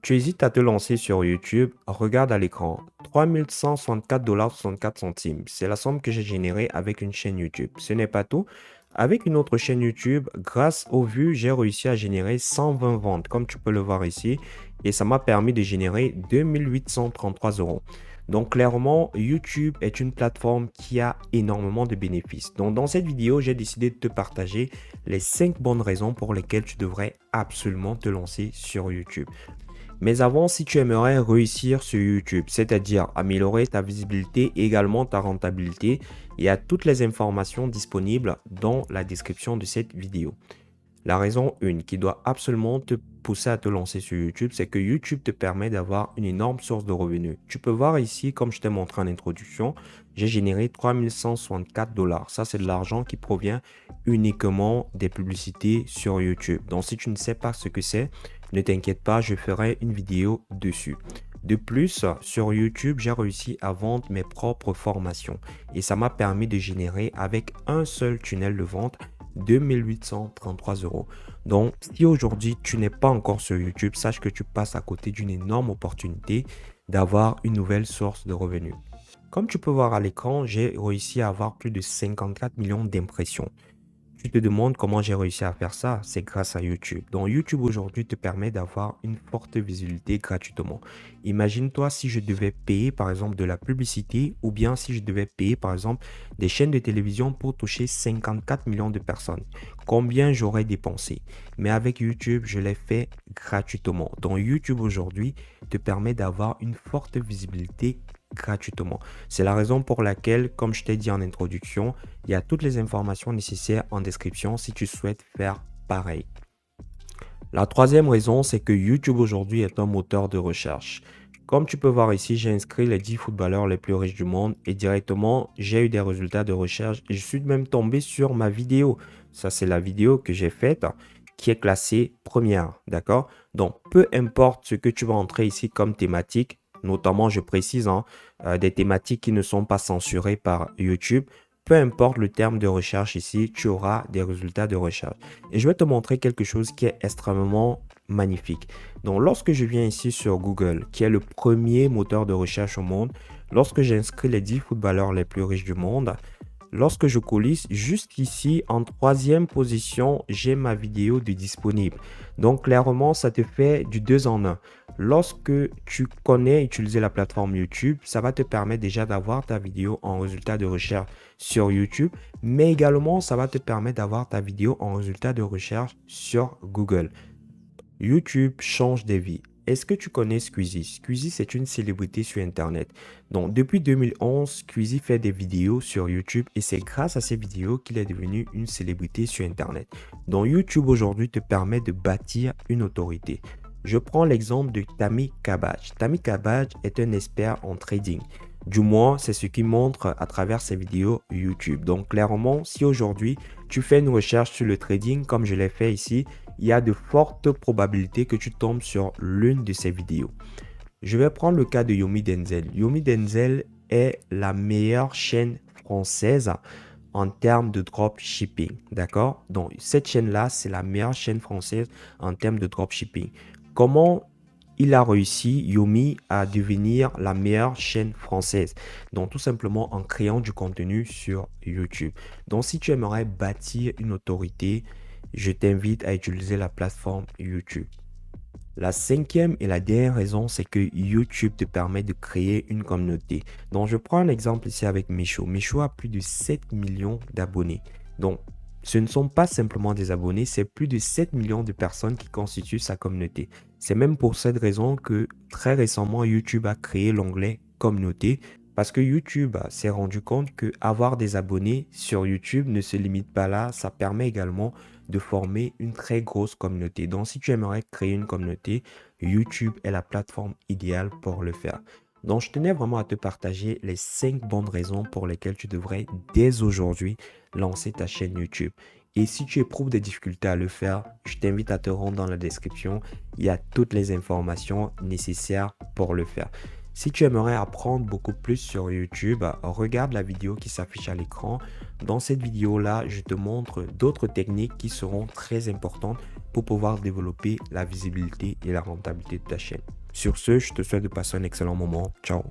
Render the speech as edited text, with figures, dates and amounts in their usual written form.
Tu hésites à te lancer sur YouTube, regarde à l'écran. 3164,64 $. C'est la somme que j'ai générée avec une chaîne YouTube. Ce n'est pas tout. Avec une autre chaîne YouTube, grâce aux vues, j'ai réussi à générer 120 ventes, comme tu peux le voir ici. Et ça m'a permis de générer 2833 euros. Donc clairement, YouTube est une plateforme qui a énormément de bénéfices. Donc dans cette vidéo, j'ai décidé de te partager les 5 bonnes raisons pour lesquelles tu devrais absolument te lancer sur YouTube. Mais avant, si tu aimerais réussir sur YouTube, c'est-à-dire améliorer ta visibilité et également ta rentabilité, il y a toutes les informations disponibles dans la description de cette vidéo. La raison 1 qui doit absolument te pousser à te lancer sur YouTube, c'est que YouTube te permet d'avoir une énorme source de revenus. Tu peux voir ici, comme je t'ai montré en introduction, j'ai généré 3164 $. Ça, c'est de l'argent qui provient uniquement des publicités sur YouTube. Donc, si tu ne sais pas ce que c'est, ne t'inquiète pas, je ferai une vidéo dessus. De plus, sur YouTube, j'ai réussi à vendre mes propres formations et ça m'a permis de générer avec un seul tunnel de vente 2833 euros. Donc, si aujourd'hui tu n'es pas encore sur YouTube, sache que tu passes à côté d'une énorme opportunité d'avoir une nouvelle source de revenus. Comme tu peux voir à l'écran, j'ai réussi à avoir plus de 54 millions d'impressions. Tu te demandes comment j'ai réussi à faire ça? C'est grâce à YouTube. Donc, YouTube aujourd'hui te permet d'avoir une forte visibilité gratuitement. Imagine-toi si je devais payer par exemple de la publicité ou bien si je devais payer par exemple des chaînes de télévision pour toucher 54 millions de personnes. Combien j'aurais dépensé? Mais avec YouTube, je l'ai fait gratuitement. Donc, YouTube aujourd'hui te permet d'avoir une forte visibilité gratuitement. C'est la raison pour laquelle, comme je t'ai dit en introduction, il y a toutes les informations nécessaires en description si tu souhaites faire pareil. La troisième raison, c'est que YouTube aujourd'hui est un moteur de recherche. Comme tu peux voir ici, j'ai inscrit les 10 footballeurs les plus riches du monde et directement, j'ai eu des résultats de recherche et je suis même tombé sur ma vidéo. Ça, c'est la vidéo que j'ai faite qui est classée première, d'accord? Donc, peu importe ce que tu vas entrer ici comme thématique, notamment, je précise, des thématiques qui ne sont pas censurées par YouTube, peu importe le terme de recherche ici, tu auras des résultats de recherche. Et je vais te montrer quelque chose qui est extrêmement magnifique. Donc, lorsque je viens ici sur Google, qui est le premier moteur de recherche au monde, lorsque j'inscris les 10 footballeurs les plus riches du monde, lorsque je coulisse, juste ici, en troisième position, j'ai ma vidéo de disponible. Donc, clairement, ça te fait du 2 en 1. Lorsque tu connais utiliser la plateforme YouTube, ça va te permettre déjà d'avoir ta vidéo en résultat de recherche sur YouTube, mais également, ça va te permettre d'avoir ta vidéo en résultat de recherche sur Google. YouTube change des vies. Est-ce que tu connais Squeezie? Squeezie, c'est une célébrité sur Internet. Donc, depuis 2011, Squeezie fait des vidéos sur YouTube et c'est grâce à ces vidéos qu'il est devenu une célébrité sur Internet. Donc, YouTube aujourd'hui te permet de bâtir une autorité. Je prends l'exemple de Tammy Cabbage. Tammy Cabbage est un expert en trading. Du moins, c'est ce qu'il montre à travers ses vidéos YouTube. Donc, clairement, si aujourd'hui, tu fais une recherche sur le trading, comme je l'ai fait ici, il y a de fortes probabilités que tu tombes sur l'une de ces vidéos. Je vais prendre le cas de Yomi Denzel. Yomi Denzel est la meilleure chaîne française en termes de dropshipping. D'accord? Donc, cette chaîne-là, c'est la meilleure chaîne française en termes de dropshipping. Comment il a réussi, Yomi, à devenir la meilleure chaîne française? Donc, tout simplement en créant du contenu sur YouTube. Donc, si tu aimerais bâtir une autorité, je t'invite à utiliser la plateforme YouTube. La cinquième et la dernière raison, c'est que YouTube te permet de créer une communauté. Donc, je prends un exemple ici avec Michaud. Michaud a plus de 7 millions d'abonnés. Donc, ce ne sont pas simplement des abonnés, c'est plus de 7 millions de personnes qui constituent sa communauté. C'est même pour cette raison que très récemment, YouTube a créé l'onglet communauté parce que YouTube s'est rendu compte que avoir des abonnés sur YouTube ne se limite pas là, ça permet également de former une très grosse communauté. Donc, si tu aimerais créer une communauté, YouTube est la plateforme idéale pour le faire. Donc, je tenais vraiment à te partager les 5 bonnes raisons pour lesquelles tu devrais dès aujourd'hui lancer ta chaîne YouTube. Et si tu éprouves des difficultés à le faire, je t'invite à te rendre dans la description. Il y a toutes les informations nécessaires pour le faire. Si tu aimerais apprendre beaucoup plus sur YouTube, regarde la vidéo qui s'affiche à l'écran. Dans cette vidéo-là, je te montre d'autres techniques qui seront très importantes pour pouvoir développer la visibilité et la rentabilité de ta chaîne. Sur ce, je te souhaite de passer un excellent moment. Ciao.